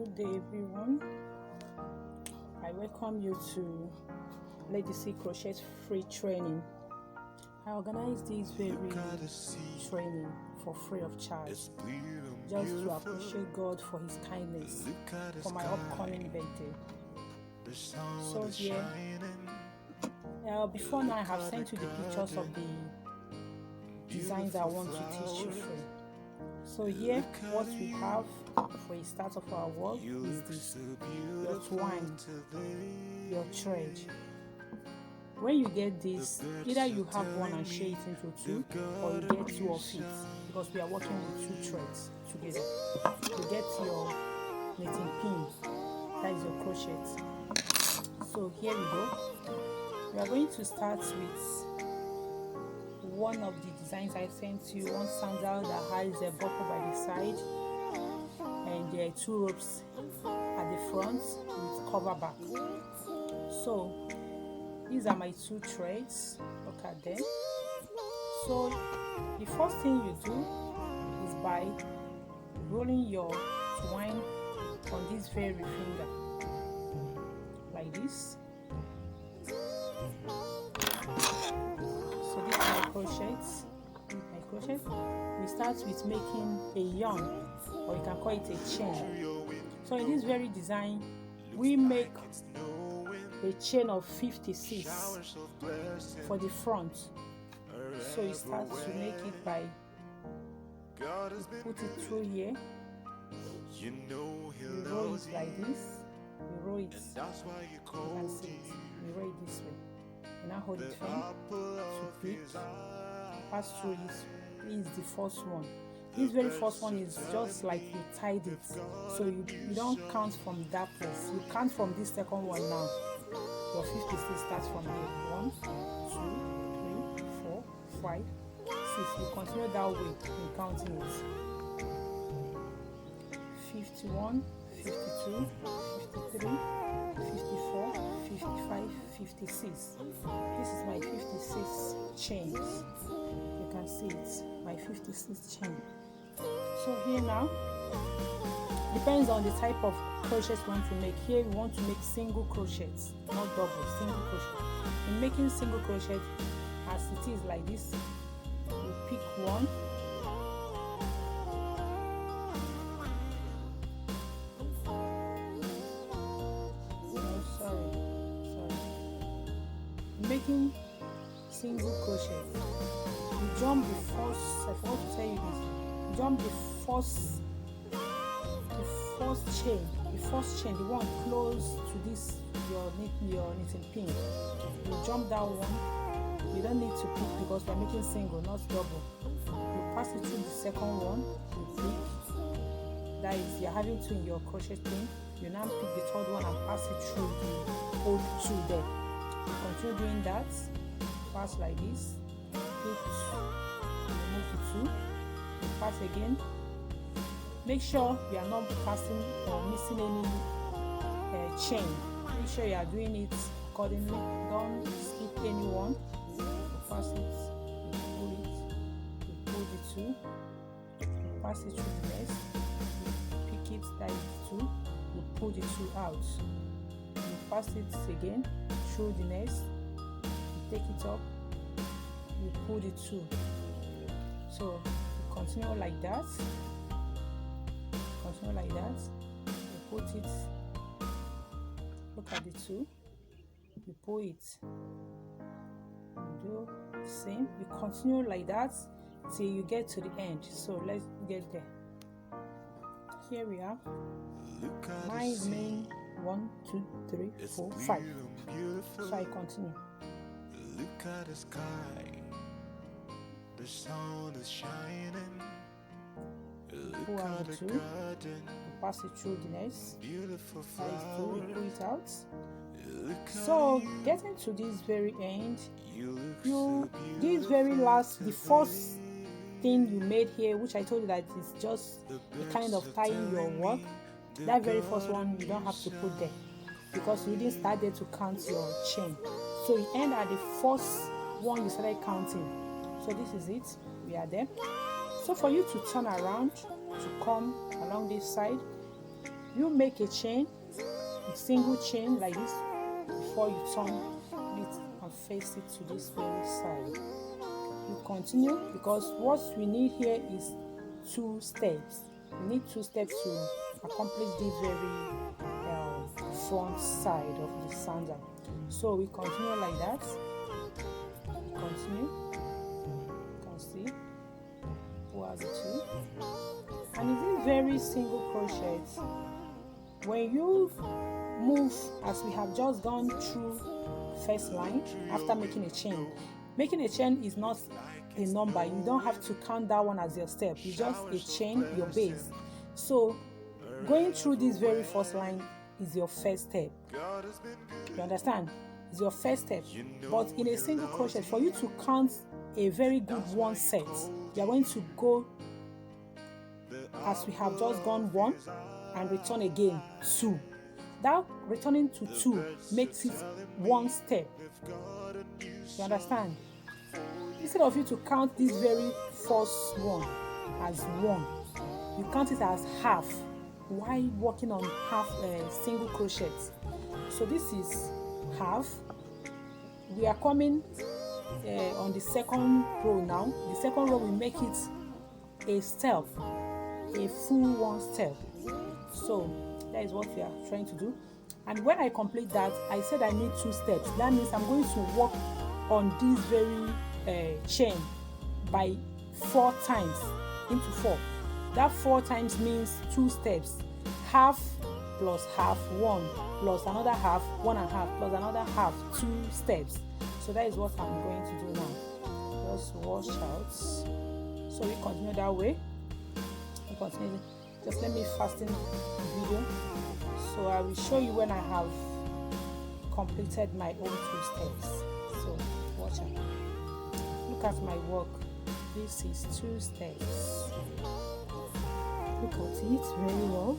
Good day, everyone. I welcome you to Ladycee Crochet free training. I organized this very training for free of charge, just to appreciate God for His kindness for my upcoming birthday. So here, before now, I have sent you the pictures of the designs I want to teach you free. So here, what we have for a start of our work is this: your twine, your thread. When you get this, either you have one and share it into two, or you get two of it, because we are working with two threads together. You get your knitting pin, that is your crochet. So here we go. We are going to start with one of the designs I sent you, one sandal that has a buckle by the side, and there are two ropes at the front with cover back. So these are my two threads. Look at them. So the first thing you do is by rolling your twine on this very finger like this. So this is my crochet. We start with making a yarn, or you can call it a chain. So in this very design, we make a chain of 56 for the front. So you start to make it by, you put it through here, you roll it like this, you roll it, you can see it, you roll it this way, you now hold it firm to grip, pass through this. This is the first one. This very first one is just like you tied it, so you don't count from that place, you count from this second one now. Your 56 starts from here. 1, 2, 3, 4, 5, 6. You continue that way in counting it. 51, 52, 53, 54, 55, 56. This is my 56 chains. You can see it, my 56 chain. So here now, depends on the type of crochets you want to make. Here we want to make single crochets, not double, single crochet. In making single crochet, as it is like this, you pick one, making single crochet, you jump the first, I forgot to tell you this, jump the first chain, the one close to this your knitting pin. You jump that one. You don't need to pick because we're making single, not double. You pass it through the second one, you pick, that is, you're having two in your crochet pin. You now pick the third one and pass it through the whole two there. You continue doing that, pass like this, pick, remove the two, you pass again. Make sure you are not passing or missing any chain. Make sure you are doing it accordingly. Don't skip any one. You pass it, you pull it, you pull the two, you pass it through the next, you pick it, that is the two, you pull the two out. You pass it again through the next, you take it up, you pull the two. So you continue like that. Continue like that. You put it, look at the two, you pull it, you do the same, you continue like that till you get to the end. So let's get there. Here we are. Mine main 1, 2, 3, 4, 5. So I continue. Look at the sky, the sun is shining. Pull out the two, you pass it through the next, Beautiful size 2, you pull it out. So getting to this very end, this very last, the first thing you made here, which I told you that is just a kind of tying your work, that very first one you don't have to put there because you didn't start there to count your chain. So you end at the first one you started counting. So this is it, we are there. So for you to turn around to come along this side, you make a chain, a single chain like this before you turn it and face it to this very side. You continue, because what we need here is 2 steps. We need 2 steps to accomplish this very front side of the sandal. So we continue like that. Continue. You can see who has the 2. And it is very single crochet. When you move, as we have just gone through first line after making a chain. Making a chain is not a number. You don't have to count that one as your step. It's just a chain, your base. So going through this very first line is your first step. You understand? It's your first step. But in a single crochet, for you to count a very good 1 set, you are going to go, as we have just gone 1, and return again 2. That returning to 2 makes it 1 step. You understand? Instead of you to count this very first one as 1, you count it as half while working on half single crochet. So this is half. We are coming on the second row now. The second row, we make it a step, a full 1 step. So that is what we are trying to do. And when I complete that, I said I need 2 steps. That means I'm going to work on this very chain by 4 times into 4. That 4 times means 2 steps. Half plus half, 1 plus another half, 1 and a half plus another half, 2 steps. So that is what I'm going to do now. Just wash out. So we continue that way. We continue. Just let me fasten the video. So I will show you when I have completed my own 2 steps. So watch out. Look at my work. This is 2 steps. Look at it very well.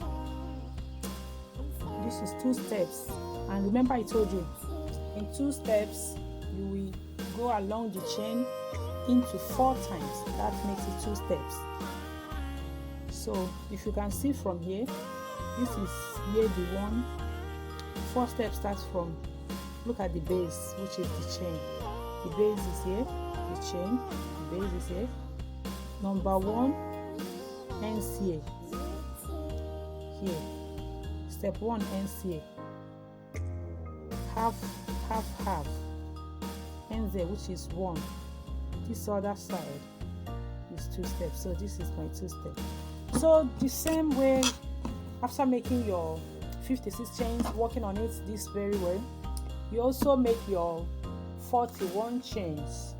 This is 2 steps. And remember, I told you, in 2 steps, you will go along the chain into 4 times. That makes it 2 steps. So if you can see from here, this is here the 1. 4 step starts from, look at the base, which is the chain. The base is here, the chain, the base is here. Number 1 ends here. Here. Step 1 ends here. Half, half, half. Ends there, which is 1. This other side is 2 steps. So this is my 2 steps. So the same way, after making your 56 chains, working on it this very way, you also make your 41 chains.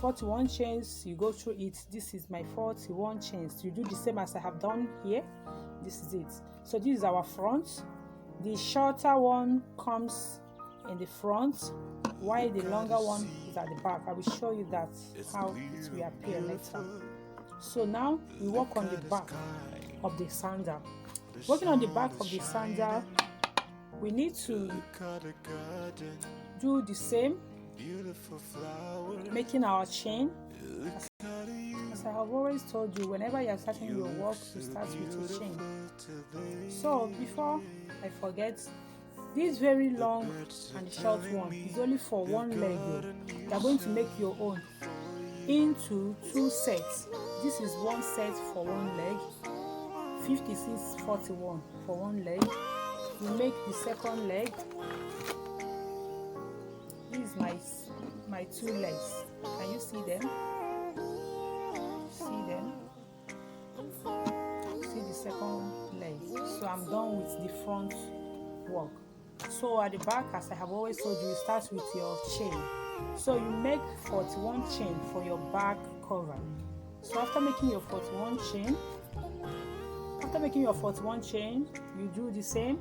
41 chains, you go through it. This is my 41 chains. You do the same as I have done here. This is it. So this is our front. The shorter one comes in the front, while the longer one is at the back. I will show you that how it will appear later. So now we work on the back of the sandal. Working on the back of the sandal, we need to do the same, making our chain. As I have always told you, whenever you are starting your work, you start with a chain. So before I forget, this very long and short one is only for 1 leg. You are going to make your own into 2 sets. This is 1 set for 1 leg, 56, 41 for 1 leg. You make the second leg. This is my 2 legs. Can you see them? See them? See the second leg. So I'm done with the front work. So at the back, as I have always told you, you start with your chain. So you make 41 chain for your back cover. So after making your 41 chain, you do the same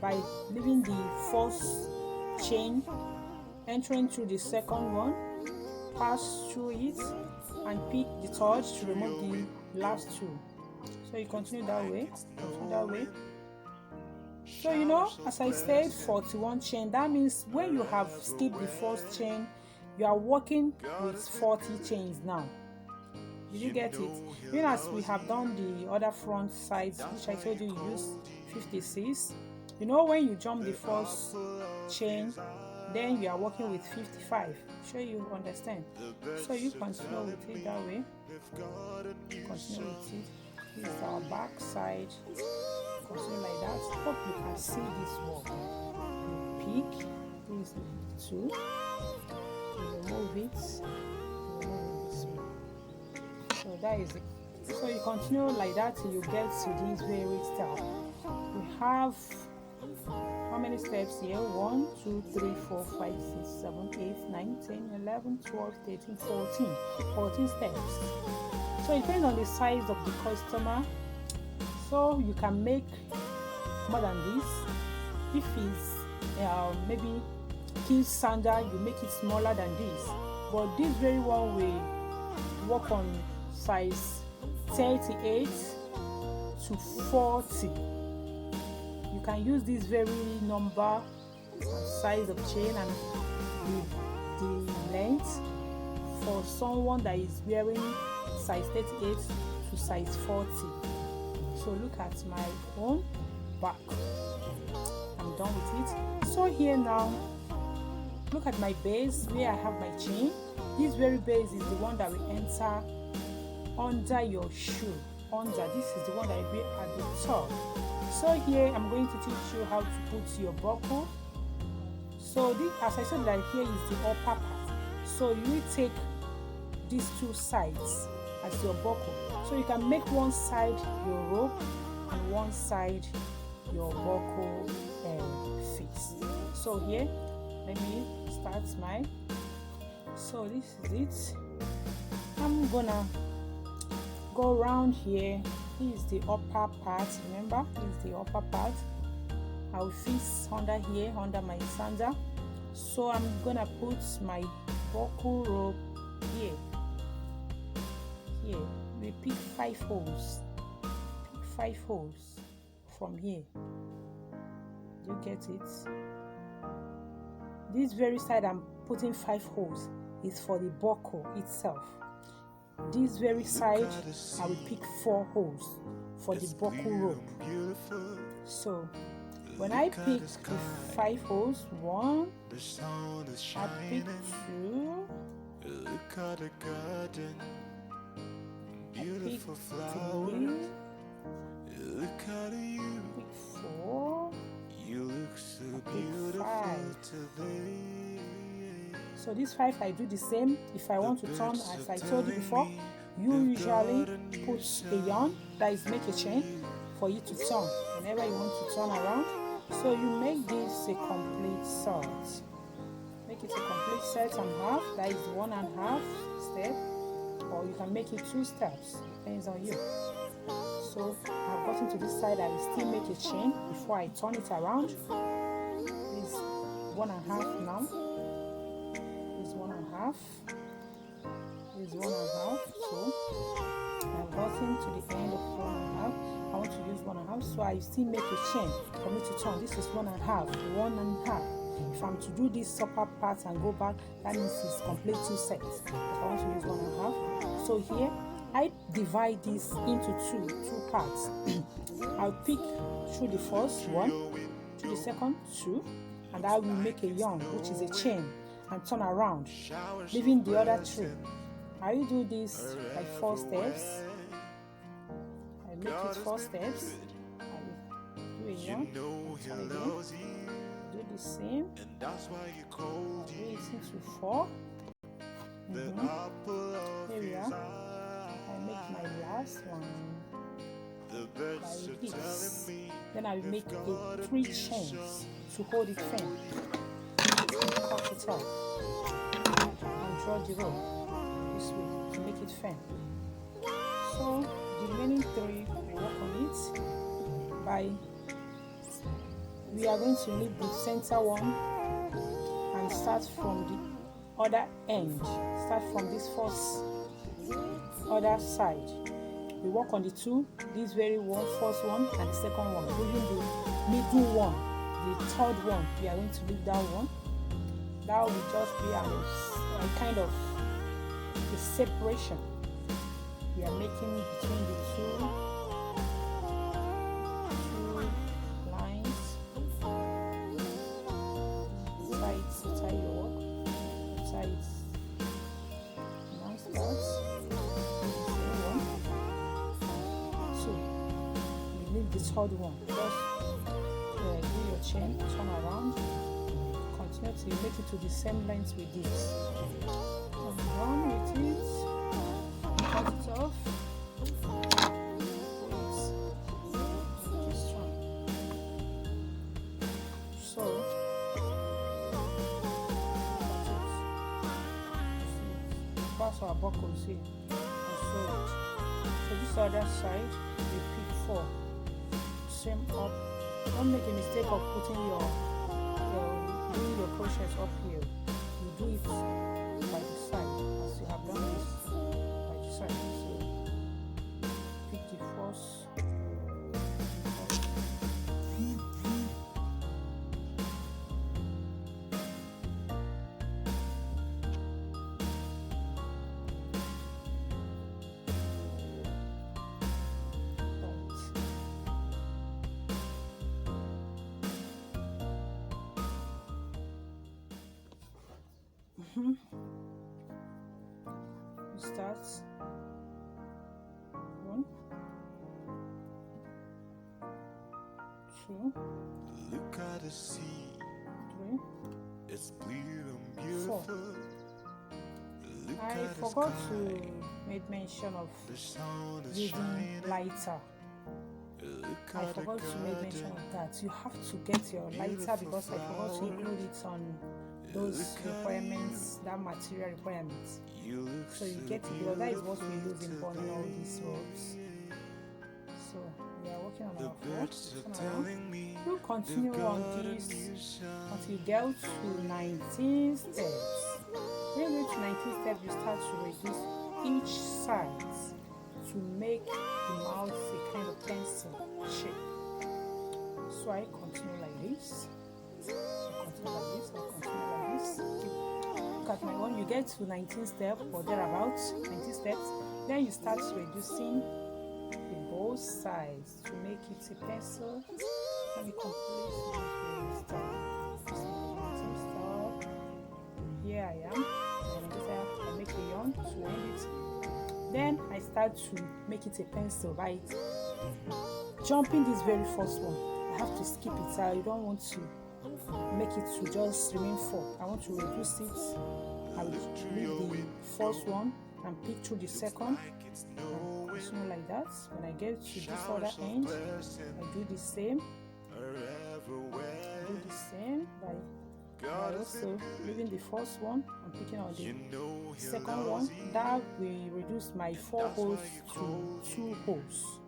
by leaving the first chain, entering through the second one, pass through it, and pick the third to remove the last 2. So you continue that way, So you know, as I said, 41 chain, that means when you have skipped the first chain, you are working with 40 chains now. Did you get it? Even as we have done the other front sides, which I told you use 56. You know, when you jump the first chain, then you are working with 55. Sure you understand? So you continue with it that way. Continue with it. This is our back side. Continue like that. Hope you can see this work. You pick. This is 2. You remove it. Remove it this way. So that is it. So you continue like that till you get to this very step. We have how many steps here? 1, 2, 3, 4, 5, 6, 7, 8, 9, 10, 11, 12, 13, 14. 14 steps. So it depends on the size of the customer. So you can make more than this. If it's maybe kids sandal, you make it smaller than this. But this very one will work on size 38 to 40. You can use this very number and size of chain and the length for someone that is wearing size 38 to size 40. So look at my own back. I'm done with it. So here now, look at my base where I have my chain. This very base is the one that will enter under your shoe. This is the one that will be at the top. So here I'm going to teach you how to put your buckle. So this, as I said, that here is the upper part. So you will take these 2 sides as your buckle. So you can make one side your rope and one side your buckle fix. So here, let me start mine. So this is it. I'm gonna go around here. This is the upper part. Remember, this is the upper part. I will fix under here, under my sandal. So I'm gonna put my buckle rope here. Here, we pick 5 holes. Pick 5 holes from here. Do you get it? This very side I'm putting 5 holes is for the buckle itself. This very side I will pick 4 holes for the buckle rope. So when I pick the 5 holes, 1, I pick 2, I pick 3, I pick 4, I pick 5. So this 5 I do the same. If I want to turn, as I told you before, you usually put a yarn, that is make a chain for you to turn whenever you want to turn around. So you make this a complete set. Make it a complete set and half, that is 1.5 step, or you can make it 2 steps, depends on you. So I've gotten to this side, I will still make a chain before I turn it around. This 1.5 now. Is 1.5. Is 1.5. So I've gotten to the end of 1.5. I want to use 1.5, so I still make a chain for me to turn. This is 1.5. 1.5. If I'm to do this upper part and go back, that means it's complete 2 sets. If I want to use 1.5, so here I divide this into two parts. I'll pick through the first one, through the second 2, and I will make a yarn, which is a chain, and turn around, leaving the other 3. I will do this like 4 steps. I make it 4 steps. I will do a yarn, turn again, do the same. I do it into 4. Here we are. I make my last one like this. Then I will make 3 chains to hold it firm. Cut it off and draw the rope this way to make it firm. So the remaining 3 I work on it by, we are going to leave the center one and start from the other end. Start from this first other side. We work on the 2, this very one, first one and the second one, leaving the middle one, the 3rd one. We are going to leave that one. That will just be a kind of a separation. we are making between the two lines. Tie your work, tie it. Now starts one, two. You leave the third one. Just do your chain, turn around, continue till you make it to the same length with this. And run with it, cut it off. So pass our buckles here and sew it. So this other side, repeat 4. Same up. Don't make a mistake of putting doing your crochets up here. You do it by the side as you have done this by the side. So pick the first. Start 1, 2, Look at the sea. 3, It's clear and 4. beautiful. Look I at the forgot sky. to make mention of The sun is using shining. lighter. Look I at the forgot to make mention garden. of that. You have to get your lighter because I forgot to include it on those requirements, that material requirements. You look So you get it because that is what we use in burning all these ropes. So we are working on our birds are fork. telling me We'll continue on this until you get to 19 steps. When you reach 19 steps, you start to reduce each side to make the mouth a kind of pencil shape. So I continue like this. Look at my one. You get to 19 steps or thereabouts, 19 steps. Then you start reducing the both sides to make it a pencil. Let me complete this step. Here I am. And I make a yarn to end it. Then I start to make it a pencil by jumping this very first one. I have to skip it. I don't want to make it to just remain 4. I want to reduce it. I will leave the first one and pick through the second and continue like that. When I get to this other end, I do the same. By also leaving the first one and picking on the second one. That will reduce my 4 holes to 2 holes.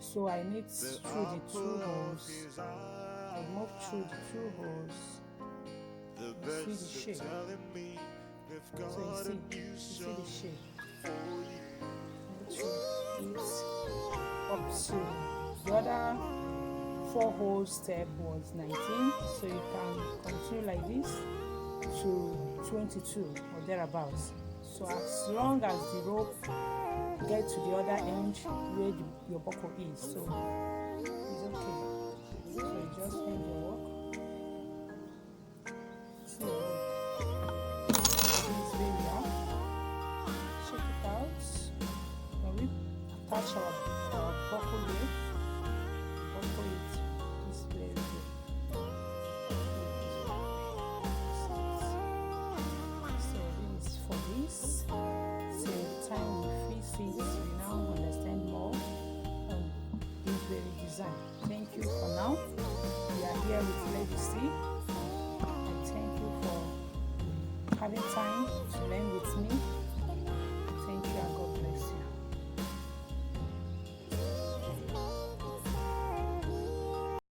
So I need through the 2 holes. I move through the 2 holes. You see the shape. So you see the shape. It's up to the other 4 hole step was 19. So you can continue like this to 22 or thereabouts. So as long as the rope gets to the other end where your buckle is, so it's okay. So you just end your work. See your work. This way we are. Check it out. When we attach our buckle here, buckle it this way. So this is for this. So the time we fix it, we now understand more on this very design. Thank you for now. We are here with Ladycee. And thank you for having time to learn with me.